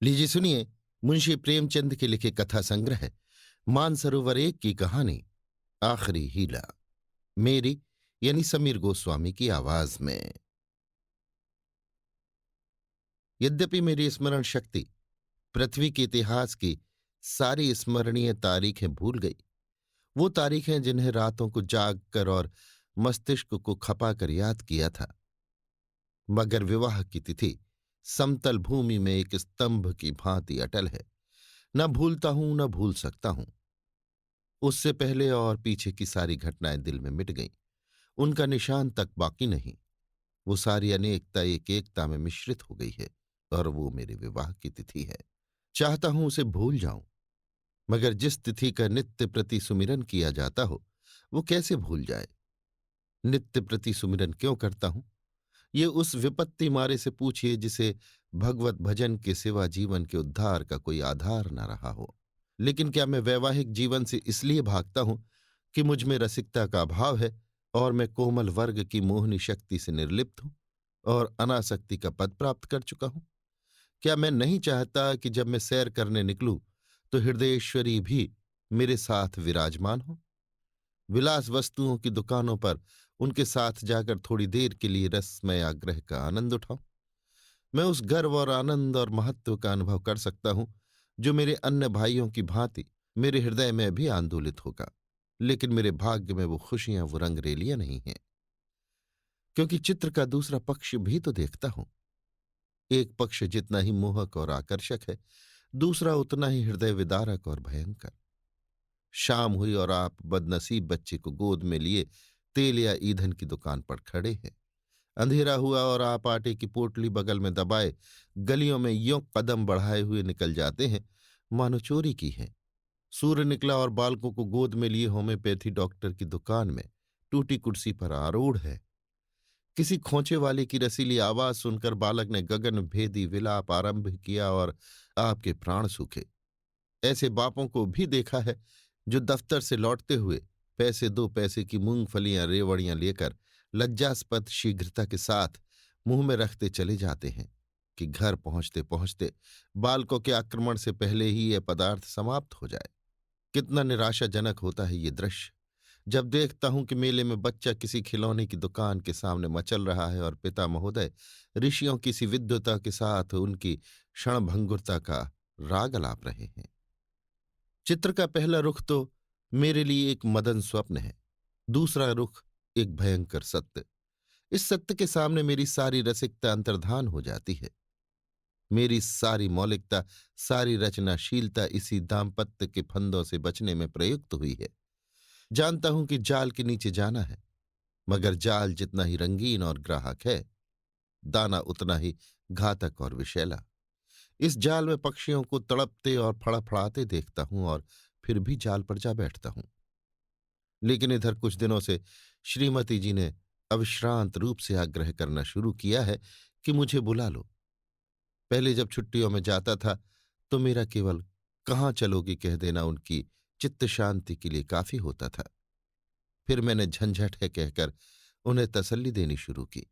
लीजिए सुनिए। मुंशी प्रेमचंद के लिखे कथा संग्रह मानसरोवर एक की कहानी आखिरी हीला, मेरी यानी समीर गोस्वामी की आवाज में। यद्यपि मेरी स्मरण शक्ति पृथ्वी के इतिहास की सारी स्मरणीय तारीखें भूल गई, वो तारीखें जिन्हें रातों को जाग कर और मस्तिष्क को खपा कर याद किया था, मगर विवाह की तिथि समतल भूमि में एक स्तंभ की भांति अटल है। न भूलता हूं न भूल सकता हूं। उससे पहले और पीछे की सारी घटनाएं दिल में मिट गईं, उनका निशान तक बाकी नहीं। वो सारी अनेकता एक एकता में मिश्रित हो गई है, और वो मेरे विवाह की तिथि है। चाहता हूं उसे भूल जाऊं, मगर जिस तिथि का नित्य प्रति सुमिरन किया जाता हो, वो कैसे भूल जाए। नित्य प्रति सुमिरन क्यों करता हूं, ये उस विपत्ति मारे से पूछिए जिसे भगवत भजन के सिवा जीवन के उद्धार का कोई आधार न रहा हो। लेकिन क्या मैं वैवाहिक जीवन से इसलिए भागता हूं कि मुझ में रसिकता का अभाव है और मैं कोमल वर्ग की मोहनी शक्ति से निर्लिप्त हूं और अनासक्ति का पद प्राप्त कर चुका हूं? क्या मैं नहीं चाहता कि जब मैं सैर करने निकलूं तो हृदयेश्वरी भी मेरे साथ विराजमान हो? विलास वस्तुओं की दुकानों पर उनके साथ जाकर थोड़ी देर के लिए रसमय आग्रह का आनंद उठाऊं? मैं उस गर्व और आनंद और महत्व का अनुभव कर सकता हूं जो मेरे अन्य भाइयों की भांति मेरे हृदय में भी आंदोलित होगा। लेकिन मेरे भाग्य में वो खुशियां, वो रंगरेलियां नहीं हैं, क्योंकि चित्र का दूसरा पक्ष भी तो देखता हूं। एक पक्ष जितना ही मोहक और आकर्षक है, दूसरा उतना ही हृदय विदारक और भयंकर। शाम हुई और आप बदनसीब बच्चे को गोद में लिए तेल या ईंधन की दुकान पर खड़े हैं। अंधेरा हुआ और आप आटे की पोटली बगल में दबाए गलियों में यों कदम बढ़ाए हुए निकल जाते हैं मानो चोरी की है। सूर्य निकला और बालकों को गोद में लिए होम्योपैथी डॉक्टर की दुकान में टूटी कुर्सी पर आरूढ़ है। किसी खोंचे वाले की रसीली आवाज सुनकर बालक ने गगन भेदी विलाप आरंभ किया और आपके प्राण सूखे। ऐसे बापों को भी देखा है जो दफ्तर से लौटते हुए पैसे दो पैसे की मूंगफलियां रेवड़ियां लेकर लज्जास्पद शीघ्रता के साथ मुंह में रखते चले जाते हैं कि घर पहुंचते पहुंचते बालकों के आक्रमण से पहले ही यह पदार्थ समाप्त हो जाए। कितना निराशाजनक होता है ये दृश्य, जब देखता हूं कि मेले में बच्चा किसी खिलौने की दुकान के सामने मचल रहा है और पिता महोदय ऋषियों की सी विद्वता के साथ उनकी क्षणभंगुरता का राग अलाप रहे हैं। चित्र का पहला रुख तो मेरे लिए एक मदन स्वप्न है, दूसरा रुख एक भयंकर सत्य। इस सत्य के सामने मेरी सारी रसिकता अंतर्धान हो जाती है। मेरी सारी मौलिकता, सारी रचनाशीलता इसी दाम्पत्य के फंदों से बचने में प्रयुक्त हुई है। जानता हूं कि जाल के नीचे जाना है, मगर जाल जितना ही रंगीन और ग्राहक है, दाना उतना ही घातक और विषैला। इस जाल में पक्षियों को तड़पते और फड़फड़ाते देखता हूं और फिर भी जाल पर जा बैठता हूं। लेकिन इधर कुछ दिनों से श्रीमती जी ने अविश्रांत रूप से आग्रह करना शुरू किया है कि मुझे बुला लो। पहले जब छुट्टियों में जाता था तो मेरा केवल कहाँ चलोगी कह देना उनकी चित्त शांति के लिए काफी होता था। फिर मैंने झंझट है कहकर उन्हें तसल्ली देनी शुरू की।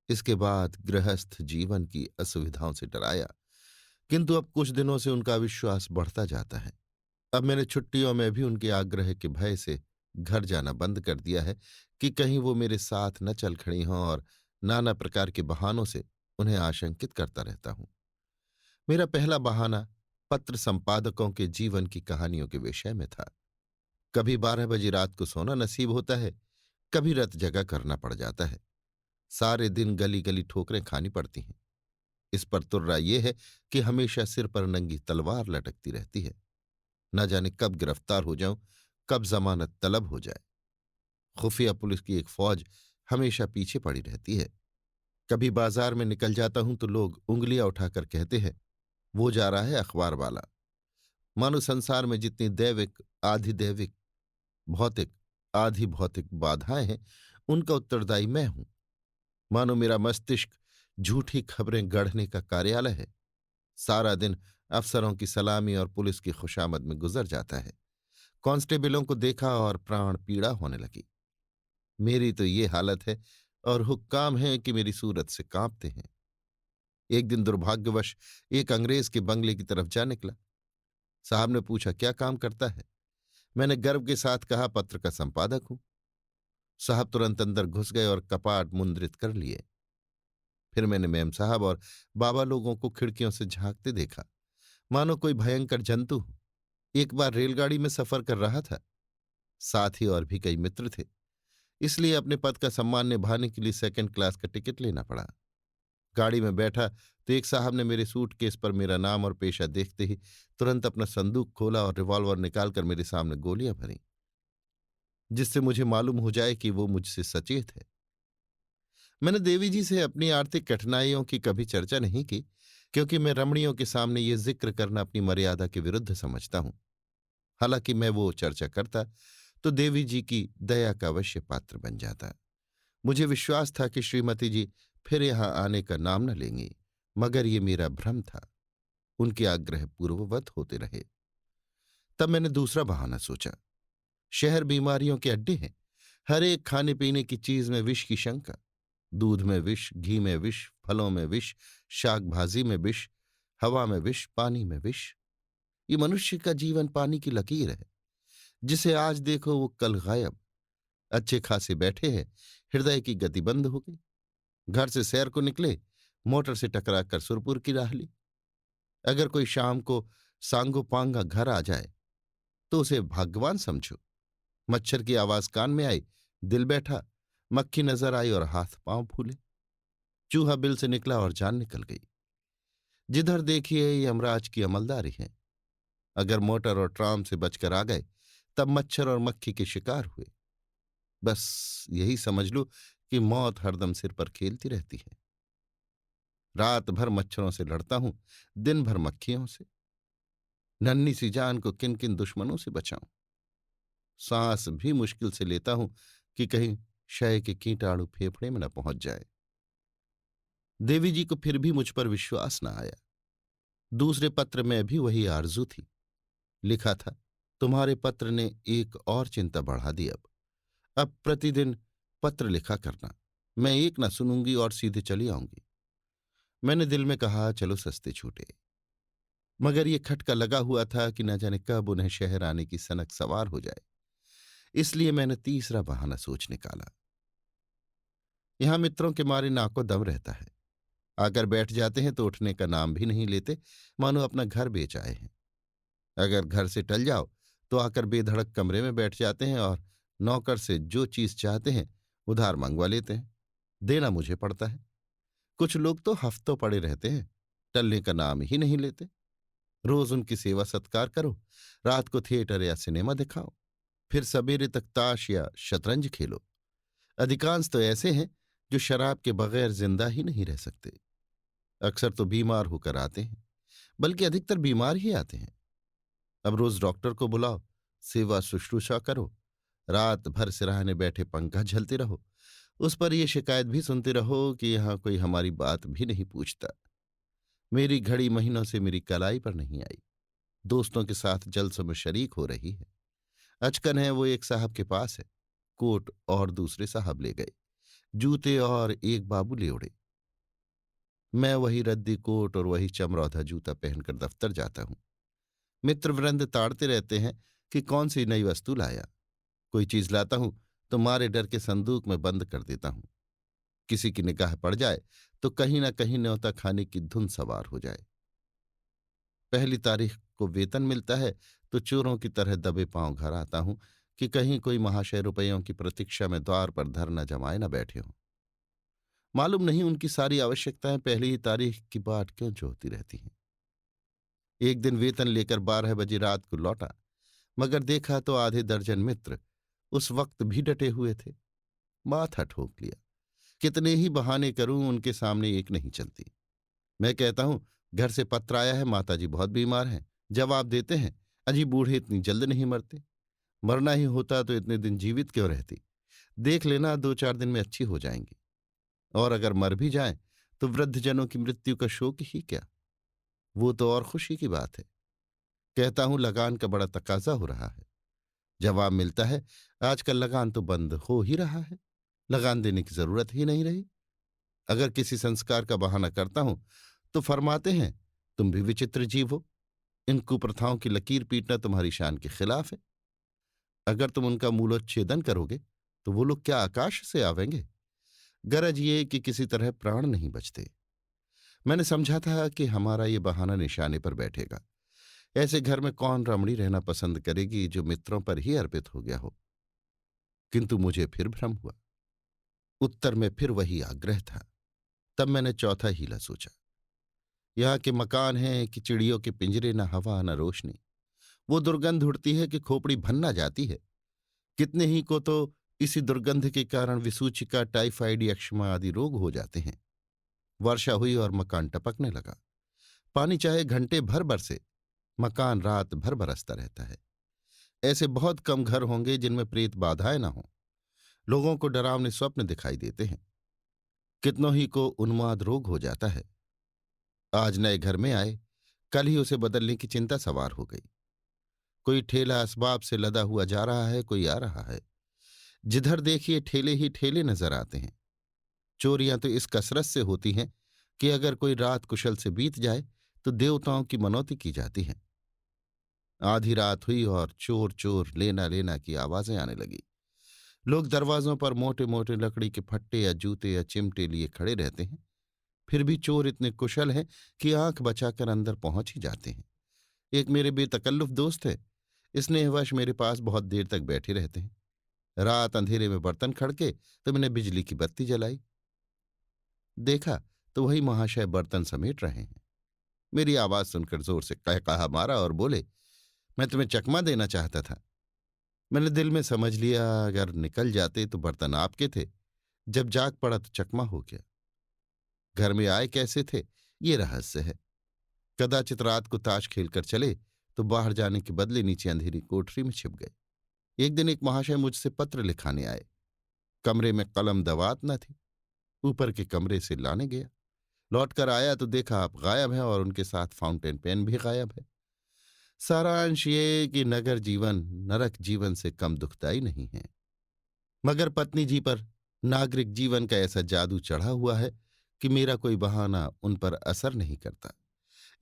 इसके बाद गृहस्थ जीवन की असुविधाओं से डराया, किंतु अब कुछ दिनों से उनका विश्वास बढ़ता जाता है। अब मैंने छुट्टियों में भी उनके आग्रह के भय से घर जाना बंद कर दिया है कि कहीं वो मेरे साथ न चल खड़ी हों, और नाना प्रकार के बहानों से उन्हें आशंकित करता रहता हूं। मेरा पहला बहाना पत्र संपादकों के जीवन की कहानियों के विषय में था। कभी 12 बजे रात को सोना नसीब होता है, कभी रत जगा करना पड़ जाता है। सारे दिन गली गली ठोकरें खानी पड़ती हैं। इस पर तुर्रा ये है कि हमेशा सिर पर नंगी तलवार लटकती रहती है। न जाने कब गिरफ्तार हो जाऊं, कब जमानत तलब हो जाए। खुफिया पुलिस की एक फौज हमेशा पीछे पड़ी रहती है। कभी बाजार में निकल जाता हूं तो लोग उंगलियां उठाकर कहते हैं, वो जा रहा है अखबार वाला। मानो संसार में जितनी दैविक, आधि दैविक, भौतिक, आधि भौतिक बाधाएं हैं, उनका उत्तरदायी मैं हूं। मानो मेरा मस्तिष्क झूठी खबरें गढ़ने का कार्यालय है। सारा दिन अफसरों की सलामी और पुलिस की खुशामद में गुजर जाता है। कांस्टेबलों को देखा और प्राण पीड़ा होने लगी। मेरी तो ये हालत है, और हुक्काम है कि मेरी सूरत से कांपते हैं। एक दिन दुर्भाग्यवश एक अंग्रेज के बंगले की तरफ जा निकला। साहब ने पूछा, क्या काम करता है? मैंने गर्व के साथ कहा, पत्र का संपादक हूं। साहब तुरंत अंदर घुस गए और कपाट मुद्रित कर लिए। फिर मैंने मेम साहब और बाबा लोगों को खिड़कियों से झांकते देखा, मानो कोई भयंकर जंतु हो। एक बार रेलगाड़ी में सफर कर रहा था, साथ ही और भी कई मित्र थे, इसलिए अपने पद का सम्मान निभाने के लिए सेकंड क्लास का टिकट लेना पड़ा। गाड़ी में बैठा तो एक साहब ने मेरे सूटकेस पर मेरा नाम और पेशा देखते ही तुरंत अपना संदूक खोला और रिवॉल्वर निकालकर मेरे सामने गोलियां भरी, जिससे मुझे मालूम हो जाए कि वो मुझसे सचेत है। मैंने देवी जी से अपनी आर्थिक कठिनाइयों की कभी चर्चा नहीं की, क्योंकि मैं रमणियों के सामने ये जिक्र करना अपनी मर्यादा के विरुद्ध समझता हूं। हालांकि मैं वो चर्चा करता तो देवी जी की दया का अवश्य पात्र बन जाता। मुझे विश्वास था कि श्रीमती जी फिर यहां आने का नाम न लेंगी, मगर ये मेरा भ्रम था। उनके आग्रह पूर्ववत होते रहे। तब मैंने दूसरा बहाना सोचा। शहर बीमारियों के अड्डे हैं। हर एक खाने पीने की चीज में विष की शंका। दूध में विष, घी में विष, फलों में विष, शाक भाजी में विष, हवा में विष, पानी में विष। ये मनुष्य का जीवन पानी की लकीर है, जिसे आज देखो वो कल गायब। अच्छे खासे बैठे हैं, हृदय की गति बंद हो गई। घर से सैर को निकले, मोटर से टकराकर सुरपुर की राह ली। अगर कोई शाम को सांगो पांगा घर आ जाए तो उसे भाग्यवान समझो। मच्छर की आवाज कान में आई, दिल बैठा। मक्खी नजर आई और हाथ पांव फूले। चूहा बिल से निकला और जान निकल गई। जिधर देखिए ये यमराज की अमलदारी है। अगर मोटर और ट्राम से बचकर आ गए तब मच्छर और मक्खी के शिकार हुए। बस यही समझ लो कि मौत हरदम सिर पर खेलती रहती है। रात भर मच्छरों से लड़ता हूं, दिन भर मक्खियों से। नन्ही सी जान को किन किन दुश्मनों से बचाऊं। सांस भी मुश्किल से लेता हूं कि कहीं क्षय के कीटाणु फेफड़े में न पहुंच जाए। देवी जी को फिर भी मुझ पर विश्वास न आया। दूसरे पत्र में भी वही आरजू थी। लिखा था, तुम्हारे पत्र ने एक और चिंता बढ़ा दी। अब प्रतिदिन पत्र लिखा करना। मैं एक न सुनूंगी और सीधे चली आऊंगी। मैंने दिल में कहा, चलो सस्ते छूटे। मगर ये खटका लगा हुआ था कि न जाने कब उन्हें शहर आने की सनक सवार हो जाए। इसलिए मैंने तीसरा बहाना सोच निकाला। यहां मित्रों के मारे नाको दम रहता है। आकर बैठ जाते हैं तो उठने का नाम भी नहीं लेते, मानो अपना घर बेच आए हैं। अगर घर से टल जाओ तो आकर बेधड़क कमरे में बैठ जाते हैं और नौकर से जो चीज चाहते हैं उधार मंगवा लेते हैं। देना मुझे पड़ता है। कुछ लोग तो हफ्तों पड़े रहते हैं, टलने का नाम ही नहीं लेते। रोज उनकी सेवा सत्कार करो, रात को थिएटर या सिनेमा दिखाओ, फिर सवेरे तक ताश या शतरंज खेलो। अधिकांश तो ऐसे हैं जो शराब के बगैर जिंदा ही नहीं रह सकते। अक्सर तो बीमार होकर आते हैं, बल्कि अधिकतर बीमार ही आते हैं। अब रोज डॉक्टर को बुलाओ, सेवा शुश्रूषा करो, रात भर सिराहने बैठे पंखा झलते रहो, उस पर यह शिकायत भी सुनते रहो कि यहां कोई हमारी बात भी नहीं पूछता। मेरी घड़ी महीनों से मेरी कलाई पर नहीं आई। दोस्तों के साथ जलसों में शरीक हो रही है। अचकन है वो एक साहब के पास है। कोट और दूसरे साहब ले गए, जूते और एक बाबू ले उड़े। मैं वही रद्दी कोट और वही चमरौधा जूता पहनकर दफ्तर जाता हूं। मित्र वृंद ताड़ते रहते हैं कि कौन सी नई वस्तु लाया। कोई चीज लाता हूं तो मारे डर के संदूक में बंद कर देता हूं। किसी की निगाह पड़ जाए तो कहीं ना कहीं न्योता खाने की धुन सवार हो जाए। पहली तारीख को वेतन मिलता है तो चोरों की तरह दबे पांव घर आता हूं कि कहीं कोई महाशय रुपयों की प्रतीक्षा में द्वार पर धरना जमाए न बैठे हों। मालूम नहीं उनकी सारी आवश्यकताएं पहली ही तारीख की बाट क्यों जोहती रहती हैं। एक दिन वेतन लेकर 12 बजे रात को लौटा, मगर देखा तो आधे दर्जन मित्र उस वक्त भी डटे हुए थे। माथा ठोक लिया। कितने ही बहाने करूं, उनके सामने एक नहीं चलती। मैं कहता हूं, घर से पत्र आया है, माताजी बहुत बीमार हैं। जवाब देते हैं, अजी बूढ़े इतनी जल्द नहीं मरते। मरना ही होता तो इतने दिन जीवित क्यों रहती। देख लेना, 2-4 दिन में अच्छी हो जाएंगी। और अगर मर भी जाएं तो वृद्धजनों की मृत्यु का शोक ही क्या, वो तो और खुशी की बात है। कहता हूं, लगान का बड़ा तकाजा हो रहा है। जवाब मिलता है, आजकल लगान तो बंद हो ही रहा है, लगान देने की जरूरत ही नहीं रही। अगर किसी संस्कार का बहाना करता हूं तो फरमाते हैं, तुम भी विचित्र जीव हो। इन कुप्रथाओं की लकीर पीटना तुम्हारी शान के खिलाफ है। अगर तुम उनका मूलोच्छेदन करोगे तो वो लोग क्या आकाश से आवेंगे? गरज ये कि किसी तरह प्राण नहीं बचते। मैंने समझा था कि हमारा ये बहाना निशाने पर बैठेगा। ऐसे घर में कौन रमणी रहना पसंद करेगी जो मित्रों पर ही अर्पित हो गया हो। किंतु मुझे फिर भ्रम हुआ। उत्तर में फिर वही आग्रह था। तब मैंने चौथा हीला सोचा। यहाँ के मकान हैं कि चिड़ियों के पिंजरे, न हवा न रोशनी। वो दुर्गंध उड़ती है कि खोपड़ी भन्ना जाती है। कितने ही को तो इसी दुर्गंध के कारण विसूचिका, टाइफाइड, यक्ष्मा आदि रोग हो जाते हैं। वर्षा हुई और मकान टपकने लगा। पानी चाहे घंटे भर बरसे, मकान रात भर बरसता रहता है। ऐसे बहुत कम घर होंगे जिनमें प्रेत बाधाएं न हों। लोगों को डरावने स्वप्न दिखाई देते हैं। कितनों ही को उन्माद रोग हो जाता है। आज नए घर में आए, कल ही उसे बदलने की चिंता सवार हो गई। कोई ठेला असबाब से लदा हुआ जा रहा है, कोई आ रहा है। जिधर देखिए ठेले ही ठेले नजर आते हैं। चोरियां तो इस कसरत से होती हैं कि अगर कोई रात कुशल से बीत जाए तो देवताओं की मनौती की जाती है। आधी रात हुई और चोर चोर, लेना लेना की आवाजें आने लगी। लोग दरवाजों पर मोटे मोटे लकड़ी के फट्टे या जूते या चिमटे लिए खड़े रहते हैं। फिर भी चोर इतने कुशल हैं कि आंख बचाकर अंदर पहुंच ही जाते हैं। एक मेरे बेतकल्लुफ दोस्त है। स्नेहवश मेरे पास बहुत देर तक बैठे रहते हैं। रात अंधेरे में बर्तन खड़के तो मैंने बिजली की बत्ती जलाई। देखा तो वही महाशय बर्तन समेट रहे हैं। मेरी आवाज सुनकर जोर से कहा मारा और बोले, मैं तुम्हें चकमा देना चाहता था। मैंने दिल में समझ लिया, अगर निकल जाते तो बर्तन आपके थे, जब जाग पड़ा तो चकमा हो गया। घर में आए कैसे थे, ये रहस्य है। कदाचित रात को ताश खेलकर चले तो बाहर जाने के बदले नीचे अंधेरी कोठरी में छिप गए। एक दिन एक महाशय मुझसे पत्र लिखाने आए। कमरे में कलम दवात न थी। ऊपर के कमरे से लाने गया। लौटकर आया तो देखा आप गायब हैं और उनके साथ फाउंटेन पेन भी गायब है। सारांश ये कि नगर जीवन नरक जीवन से कम दुखदाई नहीं है। मगर पत्नी जी पर नागरिक जीवन का ऐसा जादू चढ़ा हुआ है कि मेरा कोई बहाना उन पर असर नहीं करता।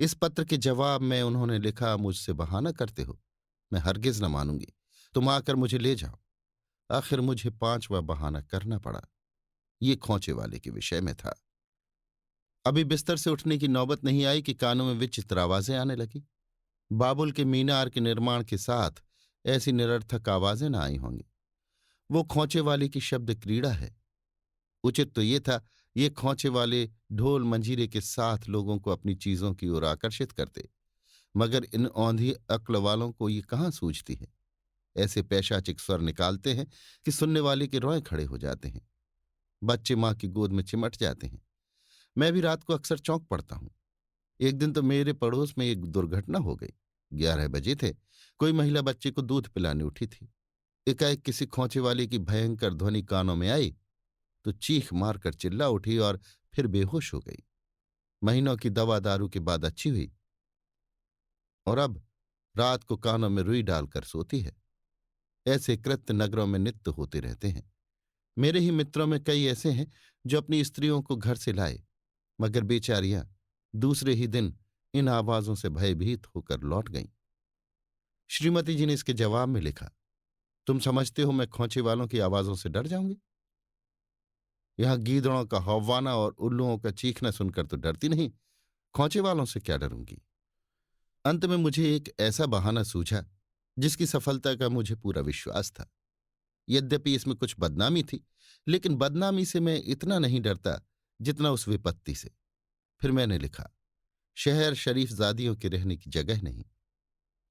इस पत्र के जवाब में उन्होंने लिखा, मुझसे बहाना करते हो, मैं हरगिज न मानूंगी। तुम आकर मुझे ले जाओ। आखिर मुझे पांचवा बहाना करना पड़ा। ये खोंचे वाले के विषय में था। अभी बिस्तर से उठने की नौबत नहीं आई कि कानों में विचित्र आवाजें आने लगी। बाबुल के मीनार के निर्माण के साथ ऐसी निरर्थक आवाजें न आई होंगी। वो खोंचे वाले की शब्द क्रीड़ा है। उचित तो ये था, ये खोंचे वाले ढोल मंजीरे के साथ लोगों को अपनी चीजों की ओर आकर्षित करते। मगर इन औंधी अक्ल वालों को ये कहाँ सूझती है। ऐसे पैशाचिक स्वर निकालते हैं कि सुनने वाले के रोए खड़े हो जाते हैं। बच्चे माँ की गोद में चिमट जाते हैं। मैं भी रात को अक्सर चौंक पड़ता हूं। एक दिन तो मेरे पड़ोस में एक दुर्घटना हो गई। 11 बजे थे। कोई महिला बच्चे को दूध पिलाने उठी थी। एकाएक किसी खोंचे वाले की भयंकर ध्वनि कानों में आई तो चीख मारकर चिल्ला उठी और फिर बेहोश हो गई। महीनों की दवा दारू के बाद अच्छी हुई और अब रात को कानों में रुई डालकर सोती है। ऐसे कृत्य नगरों में नित्य होते रहते हैं। मेरे ही मित्रों में कई ऐसे हैं जो अपनी स्त्रियों को घर से लाए, मगर बेचारियां दूसरे ही दिन इन आवाजों से भयभीत होकर लौट गईं। श्रीमती जी ने इसके जवाब में लिखा, तुम समझते हो मैं खोंचे वालों की आवाजों से डर जाऊंगी? यहां गीदड़ों का हौवाना और उल्लुओं का चीखना सुनकर तो डरती नहीं, खोंचे वालों से क्या डरूंगी? अंत में मुझे एक ऐसा बहाना सूझा जिसकी सफलता का मुझे पूरा विश्वास था। यद्यपि इसमें कुछ बदनामी थी, लेकिन बदनामी से मैं इतना नहीं डरता जितना उस विपत्ति से। फिर मैंने लिखा, शहर शरीफ जादियों के रहने की जगह नहीं।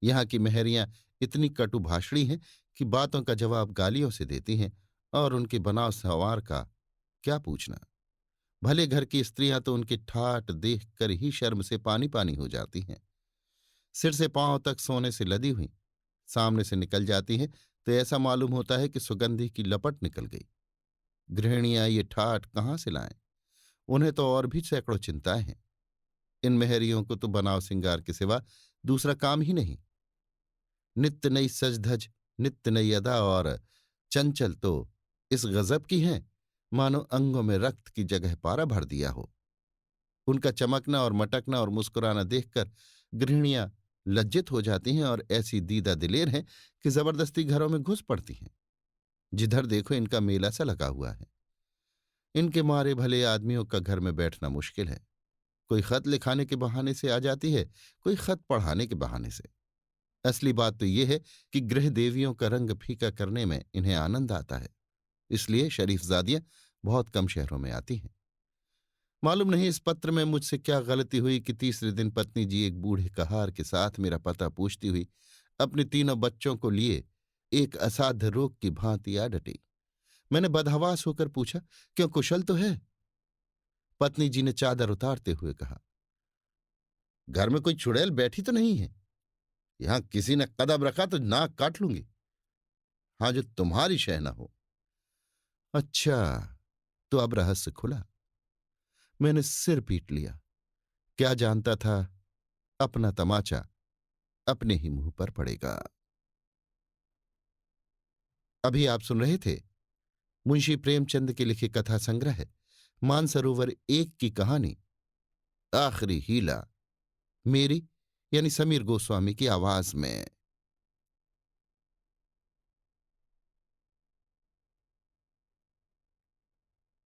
यहाँ की मेहरियां इतनी कटुभाषणी हैं कि बातों का जवाब गालियों से देती हैं और उनके बनाव संवार का क्या पूछना। भले घर की स्त्रियां तो उनकी ठाट देख कर ही शर्म से पानी पानी हो जाती हैं। सिर से पांव तक सोने से लदी हुई सामने से निकल जाती हैं तो ऐसा मालूम होता है कि सुगंधी की लपट निकल गई। गृहिणियां ये ठाट कहाँ से लाएं? उन्हें तो और भी सैकड़ों चिंताएं हैं। इन मेहरियों को तो बनाव सिंगार के सिवा दूसरा काम ही नहीं। नित्य नई सजधज, नित्य नई अदा और चंचल तो इस गजब की हैं मानो अंगों में रक्त की जगह पारा भर दिया हो। उनका चमकना और मटकना और मुस्कुराना देखकर गृहिणियां लज्जित हो जाती हैं और ऐसी दीदा दिलेर हैं कि जबरदस्ती घरों में घुस पड़ती हैं। जिधर देखो इनका मेला सा लगा हुआ है। इनके मारे भले आदमियों का घर में बैठना मुश्किल है। कोई खत लिखाने के बहाने से आ जाती है, कोई खत पढ़ाने के बहाने से। असली बात तो यह है कि गृह देवियों का रंग फीका करने में इन्हें आनंद आता है। इसलिए शरीफजादियां बहुत कम शहरों में आती हैं। मालूम नहीं इस पत्र में मुझसे क्या गलती हुई कि तीसरे दिन पत्नी जी एक बूढ़े कहार के साथ मेरा पता पूछती हुई अपने तीनों बच्चों को लिए एक असाध्य रोग की भांति आ डटी। मैंने बदहवास होकर पूछा, क्यों, कुशल तो है? पत्नी जी ने चादर उतारते हुए कहा, घर में कोई चुड़ैल बैठी तो नहीं है? यहां किसी ने कदम रखा तो नाक काट लूंगी। हाँ, जो तुम्हारी शह न हो। अच्छा, तो अब रहस्य खुला। मैंने सिर पीट लिया। क्या जानता था अपना तमाचा अपने ही मुंह पर पड़ेगा। अभी आप सुन रहे थे मुंशी प्रेमचंद के लिखे कथा संग्रह मानसरोवर एक की कहानी आखिरी हीला, मेरी यानी समीर गोस्वामी की आवाज में।